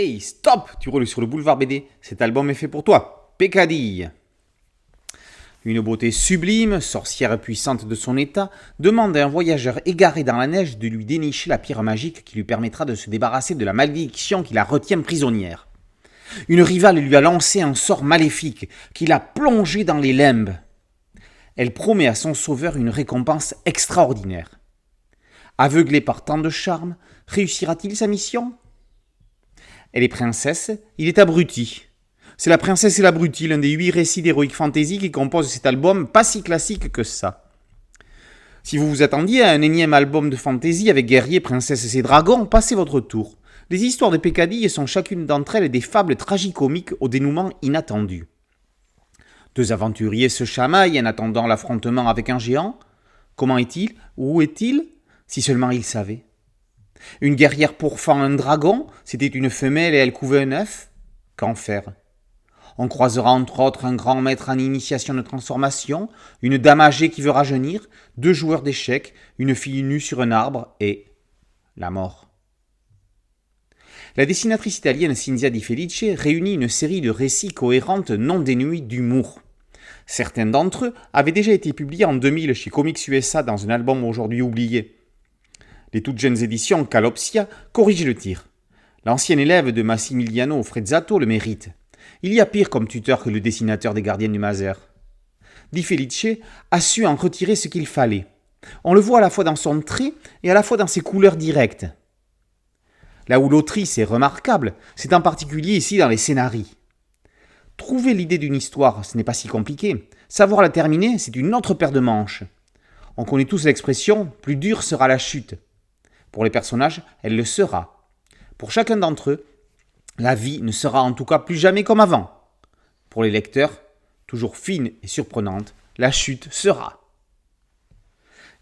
Hey, stop! Tu roules sur le boulevard BD, cet album est fait pour toi. Peccadille. Une beauté sublime, sorcière puissante de son état, demande à un voyageur égaré dans la neige de lui dénicher la pierre magique qui lui permettra de se débarrasser de la malédiction qui la retient prisonnière. Une rivale lui a lancé un sort maléfique qui l'a plongé dans les limbes. Elle promet à son sauveur une récompense extraordinaire. Aveuglé par tant de charme, réussira-t-il sa mission ? Elle est princesse, il est abruti. C'est La Princesse et l'Abruti, l'un des 8 récits d'Heroic Fantasy qui composent cet album pas si classique que ça. Si vous vous attendiez à un énième album de fantasy avec guerriers, princesses et dragons, passez votre tour. Les histoires de Peccadille sont chacune d'entre elles des fables tragicomiques au dénouement inattendu. 2 aventuriers se chamaillent en attendant l'affrontement avec un géant. Comment est-il ? Où est-il ? Si seulement ils savaient. Une guerrière pourfend un dragon, c'était une femelle et elle couvait un œuf. Qu'en faire ? On croisera entre autres un grand maître en initiation de transformation, une dame âgée qui veut rajeunir, 2 joueurs d'échecs, une fille nue sur un arbre et la mort. La dessinatrice italienne Cinzia Di Felice réunit une série de récits cohérentes non dénués d'humour. Certains d'entre eux avaient déjà été publiés en 2000 chez Comics USA dans un album aujourd'hui oublié. Les toutes jeunes éditions Calopsia corrigent le tir. L'ancien élève de Massimiliano Frezzato le mérite. Il y a pire comme tuteur que le dessinateur des Gardiens du Mazer. Di Felice a su en retirer ce qu'il fallait. On le voit à la fois dans son trait et à la fois dans ses couleurs directes. Là où l'autrice est remarquable, c'est en particulier ici dans les scénarios. Trouver l'idée d'une histoire, ce n'est pas si compliqué. Savoir la terminer, c'est une autre paire de manches. On connaît tous l'expression « plus dure sera la chute ». Pour les personnages, elle le sera. Pour chacun d'entre eux, la vie ne sera en tout cas plus jamais comme avant. Pour les lecteurs, toujours fine et surprenante, la chute sera.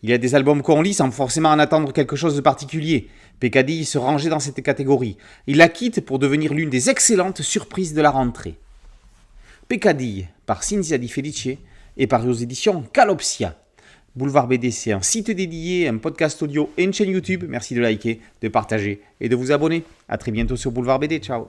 Il y a des albums qu'on lit sans forcément en attendre quelque chose de particulier. Peccadille se rangeait dans cette catégorie. Il la quitte pour devenir l'une des excellentes surprises de la rentrée. Peccadille, par Cinzia Di Felice et par aux éditions Calopsia. Boulevard BD, c'est un site dédié, un podcast audio et une chaîne YouTube. Merci de liker, de partager et de vous abonner. A très bientôt sur Boulevard BD. Ciao.